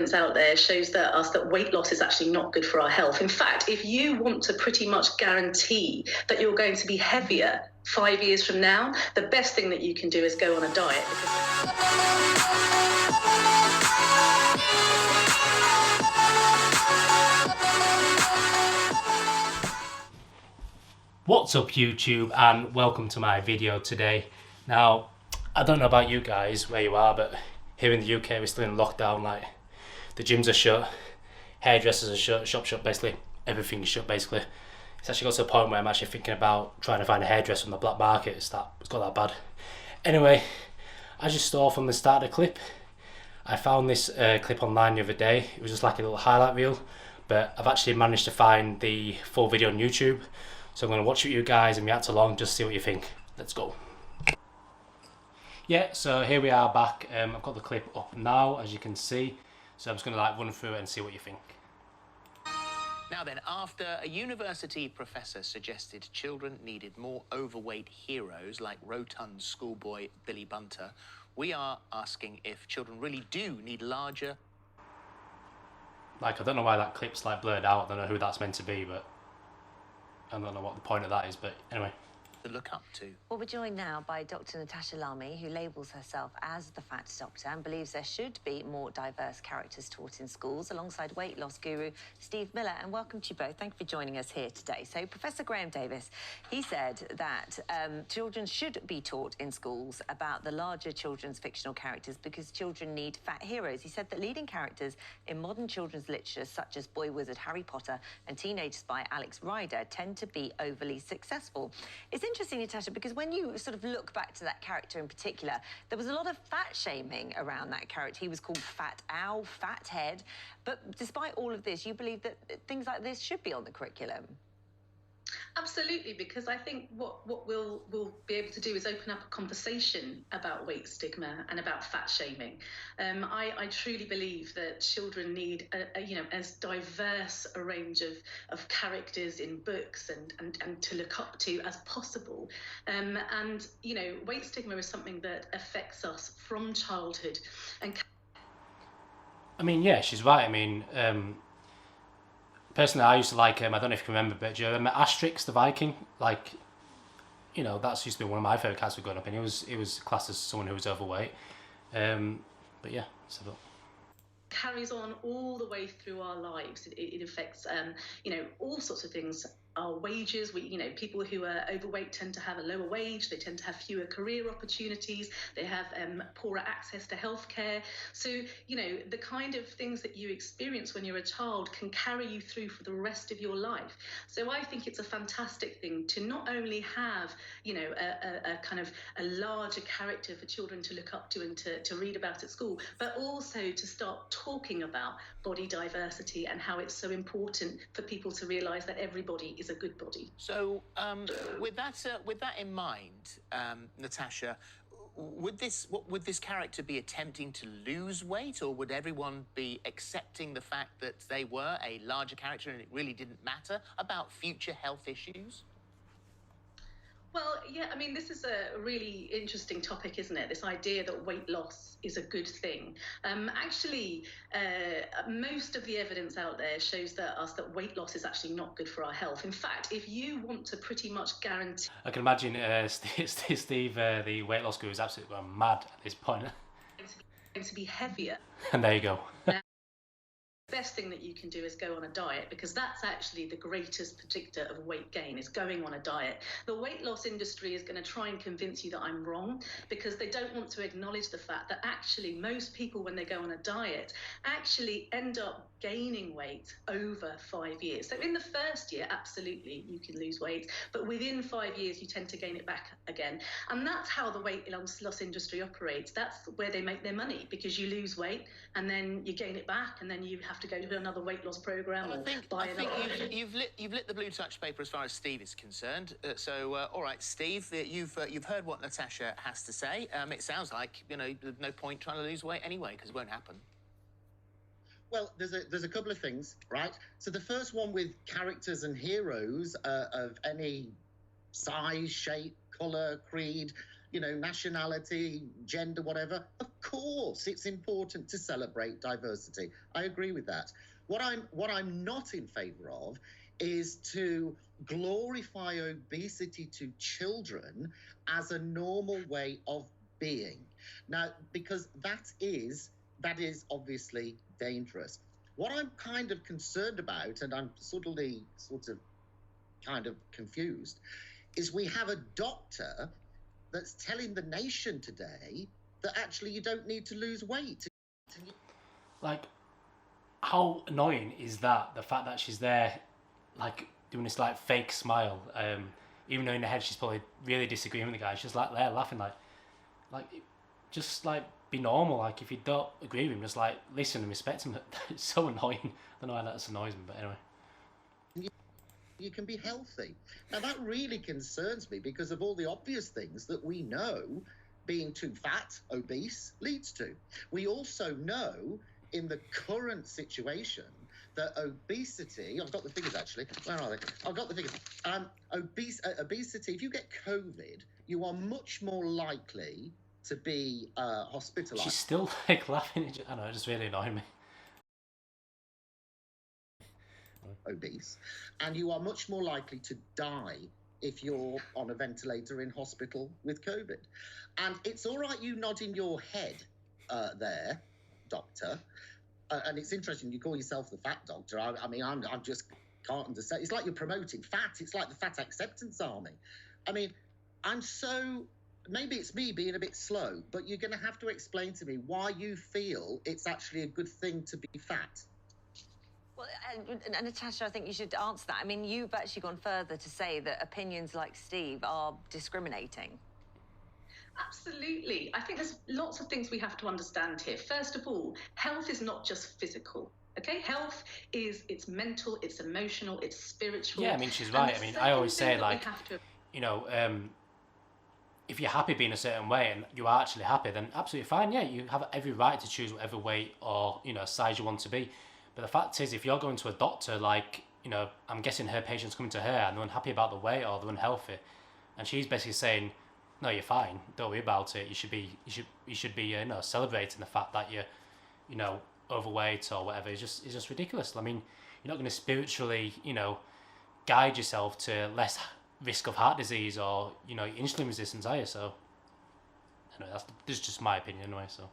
out there shows that weight loss is actually not good for our health. In fact, if you want to pretty much guarantee that you're going to be heavier 5 years from now, the best thing that you can do is go on a diet. What's up YouTube, and welcome to my video today. Now, I don't know about you guys where you are, but here in the UK we're still in lockdown. Like, the gyms are shut, hairdressers are shut, shops shut, basically everything's shut basically. It's actually got to a point where I'm actually thinking about trying to find a hairdresser on the black market. It's got that bad. Anyway, as you saw from the start of the clip, I found this clip online the other day. It was just like a little highlight reel, but I've actually managed to find the full video on YouTube. So I'm going to watch it with you guys and react along, just see what you think. Let's go. Yeah, so here we are back. I've got the clip up now, as you can see. So I'm just going to run through it and see what you think. Now then, after a university professor suggested children needed more overweight heroes like rotund schoolboy Billy Bunter, we are asking if children really do need larger... I don't know why that clip's blurred out. I don't know who that's meant to be, but I don't know what the point of that is, but anyway. To look up to. Well, we're joined now by Dr. Natasha Larmie, who labels herself as the fat doctor and believes there should be more diverse characters taught in schools, alongside weight loss guru Steve Miller. And welcome to you both. Thank you for joining us here today. So Professor Graham Davis, he said that children should be taught in schools about the larger children's fictional characters because children need fat heroes. He said that leading characters in modern children's literature, such as boy wizard Harry Potter and teenage spy Alex Rider, tend to be overly successful. It's interesting, Natasha, because when you sort of look back to that character in particular, there was a lot of fat shaming around that character. He was called Fat Owl, Fat Head. But despite all of this, you believe that things like this should be on the curriculum? Absolutely, because I think what we'll be able to do is open up a conversation about weight stigma and about fat shaming. I truly believe that children need as diverse a range of characters in books and to look up to as possible. And weight stigma is something that affects us from childhood. And I mean, yeah, she's right. I mean, personally, I used to like him. I don't know if you can remember, but do you remember Asterix the Viking? That's used to be one of my favourite characters growing up, and he was classed as someone who was overweight. But yeah, so carries on all the way through our lives. It affects all sorts of things. Our wages, people who are overweight tend to have a lower wage, they tend to have fewer career opportunities, they have poorer access to healthcare. So, the kind of things that you experience when you're a child can carry you through for the rest of your life. So I think it's a fantastic thing to not only have, a kind of a larger character for children to look up to and to read about at school, but also to start talking about body diversity and how it's so important for people to realise that everybody is a good body. So, with that in mind, Natasha, would this character be attempting to lose weight, or would everyone be accepting the fact that they were a larger character and it really didn't matter about future health issues? Well, yeah, I mean, this is a really interesting topic, isn't it? This idea that weight loss is a good thing. Actually, most of the evidence out there shows that weight loss is actually not good for our health. In fact, if you want to pretty much guarantee... I can imagine Steve, the weight loss guru, is absolutely gone mad at this point. ...going to be heavier. And there you go. Best thing that you can do is go on a diet, because that's actually the greatest predictor of weight gain, is going on a diet. The weight loss industry is going to try and convince you that I'm wrong, because they don't want to acknowledge the fact that actually most people, when they go on a diet, actually end up gaining weight over 5 years. So in the first year, absolutely, you can lose weight, but within 5 years, you tend to gain it back again. And that's how the weight loss industry operates. That's where they make their money, because you lose weight and then you gain it back, and then you have to go to another weight loss program. Well, I think you've lit the blue touch paper as far as Steve is concerned. All right, Steve, you've heard what Natasha has to say. It sounds like there's no point trying to lose weight anyway, because it won't happen. Well, there's a couple of things, right? So the first one with characters and heroes of any size, shape, colour, creed, nationality, gender, whatever. Of course, it's important to celebrate diversity. I agree with that. What I'm not in favour of is to glorify obesity to children as a normal way of being. Now, because that is obviously dangerous. What I'm kind of concerned about, and I'm sort of kind of confused, is we have a doctor that's telling the nation today that actually you don't need to lose weight. Like, how annoying is that? The fact that she's there, like, doing this like fake smile, even though in her head she's probably really disagreeing with the guy. She's like there laughing, like just like be normal. Like, if you don't agree with him, just like listen and respect him. It's so annoying. I don't know why that annoys me, but anyway. You can be healthy. Now, that really concerns me because of all the obvious things that we know being too fat, obese, leads to. We also know in the current situation that obesity, I've got the figures actually, where are they? I've got the figures. Obesity, if you get COVID, you are much more likely to be hospitalised. She's still like laughing. I know, it just really annoyed me. Obese, and you are much more likely to die if you're on a ventilator in hospital with COVID. And it's all right you nodding your head there, doctor, and it's interesting you call yourself the fat doctor. I mean, I just can't understand. It's like you're promoting fat. It's like the fat acceptance army. I mean, maybe it's me being a bit slow, but you're going to have to explain to me why you feel it's actually a good thing to be fat. Well, and Natasha, I think you should answer that. I mean, you've actually gone further to say that opinions like Steve are discriminating. Absolutely. I think there's lots of things we have to understand here. First of all, health is not just physical. Okay, health it's mental, it's emotional, it's spiritual. Yeah, I mean, she's right. I mean, I always say, like, if you're happy being a certain way and you are actually happy, then absolutely fine. Yeah, you have every right to choose whatever weight or size you want to be. But the fact is, if you're going to a doctor, like, I'm guessing her patient's coming to her and they're unhappy about the weight or they're unhealthy, and she's basically saying, no, you're fine, don't worry about it. You should be celebrating the fact that you're overweight or whatever. It's just ridiculous. I mean, you're not going to spiritually guide yourself to less risk of heart disease or insulin resistance, are you? So anyway, this is just my opinion anyway. So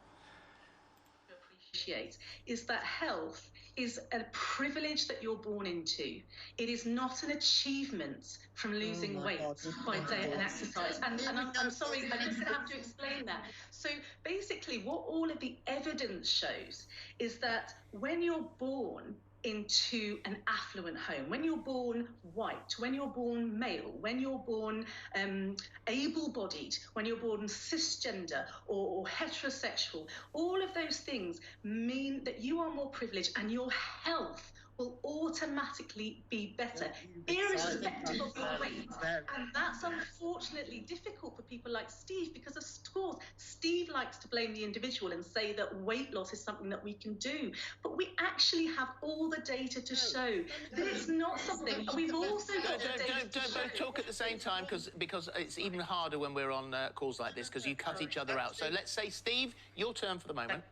appreciate is that health is a privilege that you're born into. It is not an achievement from losing weight by diet and exercise. And I'm sorry, I'm just going to have to explain that. So basically, what all of the evidence shows is that when you're born into an affluent home, when you're born white, when you're born male, when you're born able-bodied, when you're born cisgender or heterosexual, all of those things mean that you are more privileged and your health will automatically be better, irrespective of your weight. And that's unfortunately difficult for people like Steve, because of course, Steve likes to blame the individual and say that weight loss is something that we can do. But we actually have all the data to show that it's not something. We've also got the data to show. Don't talk at the same time, because it's even harder when we're on calls like this, because you cut each other out. So let's say, Steve, your turn for the moment.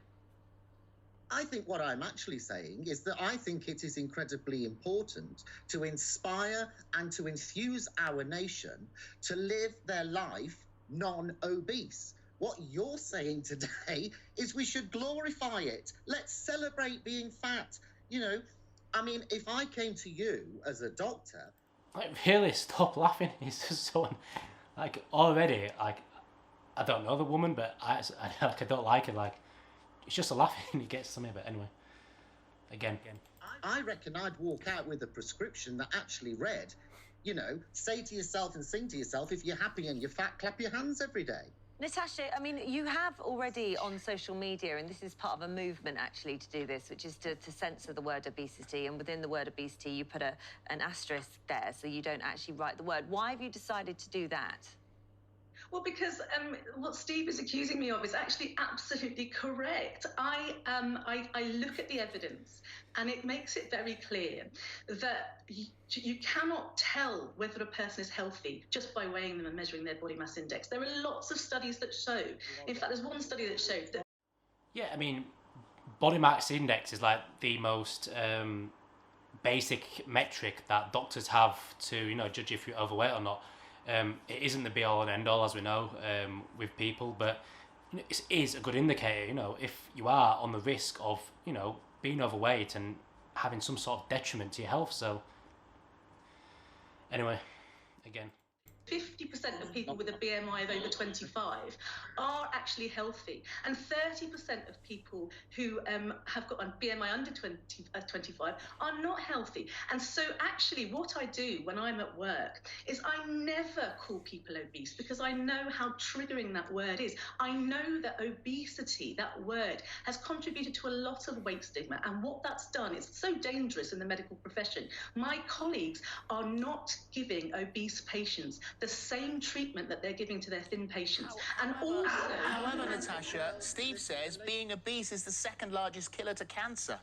I think what I'm actually saying is that I think it is incredibly important to inspire and to enthuse our nation to live their life non-obese. What you're saying today is we should glorify it. Let's celebrate being fat. I mean, if I came to you as a doctor... Like, really, stop laughing. It's just so... Like, already, like, I don't know the woman, but I don't like it, like... It's just a laughing, it gets to me, but anyway. Again. I reckon I'd walk out with a prescription that actually read, say to yourself and sing to yourself, if you're happy and you're fat, clap your hands every day. Natasha, I mean, you have already on social media, and this is part of a movement actually to do this, which is to censor the word obesity, and within the word obesity you put an asterisk there so you don't actually write the word. Why have you decided to do that? Well, because what Steve is accusing me of is actually absolutely correct. I look at the evidence, and it makes it very clear that you cannot tell whether a person is healthy just by weighing them and measuring their body mass index. There are lots of studies that show. In fact, there's one study that showed that. Yeah, I mean, body mass index is like the most basic metric that doctors have to, you know, judge if you're overweight or not. It isn't the be all and end all, as we know, with people, but you know, it is a good indicator. You know, if you are on the risk of, you know, being overweight and having some sort of detriment to your health. So, anyway, again. 50% of people with a BMI of over 25 are actually healthy, and 30% of people who have got a BMI under 25 are not healthy. And so actually what I do when I'm at work is I never call people obese, because I know how triggering that word is. I know that obesity, that word, has contributed to a lot of weight stigma, and what that's done is so dangerous in the medical profession. My colleagues are not giving obese patients the same treatment that they're giving to their thin patients. However, Natasha, Steve says being obese is the second largest killer to cancer.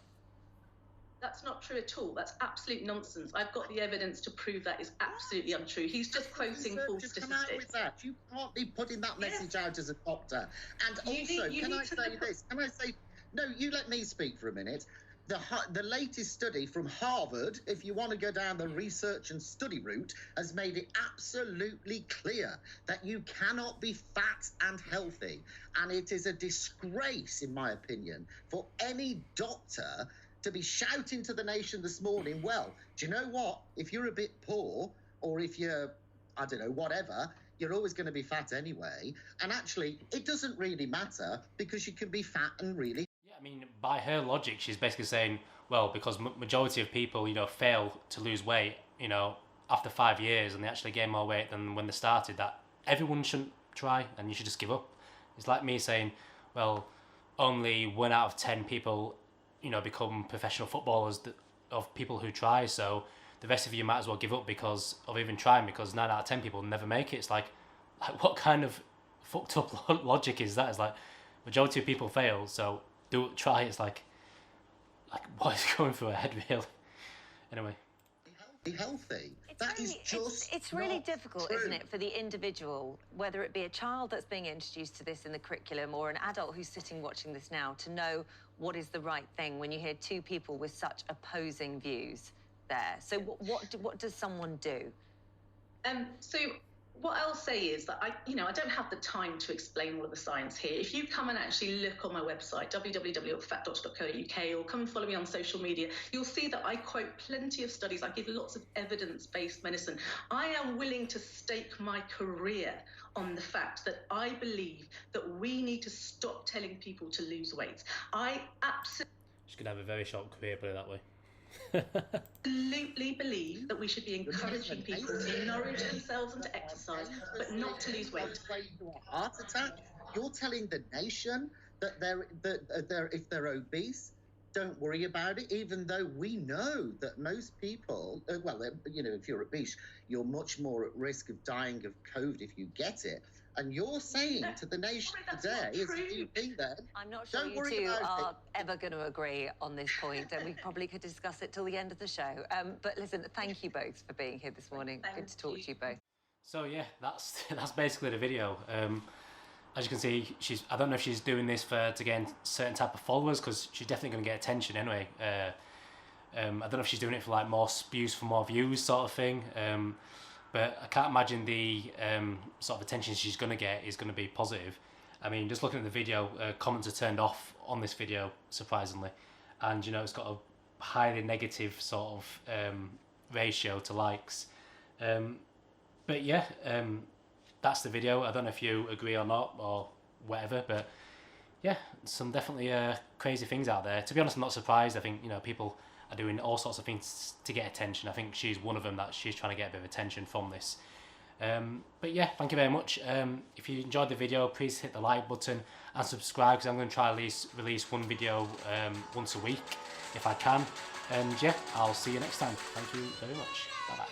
That's not true at all. That's absolute nonsense. I've got the evidence to prove that is absolutely untrue. He's just quoting false statistics. Come out with that. You can't be putting that message out as a doctor. And also, can I say this? Can I say, no, you let me speak for a minute. The latest study from Harvard, if you want to go down the research and study route, has made it absolutely clear that you cannot be fat and healthy. And it is a disgrace, in my opinion, for any doctor to be shouting to the nation this morning, well, do you know what? If you're a bit poor, or if you're, I don't know, whatever, you're always going to be fat anyway. And actually, it doesn't really matter, because you can be fat and really... I mean, by her logic, she's basically saying, well, because majority of people, you know, fail to lose weight, you know, after 5 years, and they actually gain more weight than when they started, that everyone shouldn't try, and you should just give up. It's like me saying, well, only 1 out of 10 people, you know, become professional footballers of people who try, so the rest of you might as well give up because of even trying, because 9 out of 10 people never make it. It's like what kind of fucked up logic is that? It's like, majority of people fail, so try. It's like what is going through her head, really? Anyway, be healthy. It's really difficult, isn't it, for the individual, whether it be a child that's being introduced to this in the curriculum or an adult who's sitting watching this now, to know what is the right thing when you hear two people with such opposing views there. So what does someone do? So what I'll say is that I don't have the time to explain all of the science here. If you come and actually look on my website, www.fatdoctor.co.uk, or come and follow me on social media, you'll see that I quote plenty of studies. I give lots of evidence-based medicine. I am willing to stake my career on the fact that I believe that we need to stop telling people to lose weight. I absolutely... She's going to have a very short career, put it that way. Absolutely believe that we should be encouraging people to nourish themselves and to exercise, but not to lose weight. Heart attack. You're telling the nation that if they're obese, don't worry about it, even though we know that most people, if you're obese, you're much more at risk of dying of COVID if you get it. And you're saying to the nation today, as a GP then, I'm not sure you two are ever going to agree on this point, and we probably could discuss it till the end of the show. But listen, thank you both for being here this morning. Good to talk to you both. So yeah, that's basically the video. As you can see, I don't know if she's doing this to gain certain type of followers, because she's definitely going to get attention anyway. I don't know if she's doing it for like more views for more views sort of thing. But I can't imagine the sort of attention she's going to get is going to be positive. I mean, just looking at the video, comments are turned off on this video, surprisingly. And, you know, it's got a highly negative sort of ratio to likes. But yeah, that's the video. I don't know if you agree or not, or whatever. But yeah, some definitely crazy things out there. To be honest, I'm not surprised. I think, you know, people are doing all sorts of things to get attention. I think she's one of them that she's trying to get a bit of attention from this. But yeah, thank you very much. If you enjoyed the video, please hit the like button and subscribe, because I'm going to try to release one video once a week if I can. And yeah, I'll see you next time. Thank you very much. Bye bye.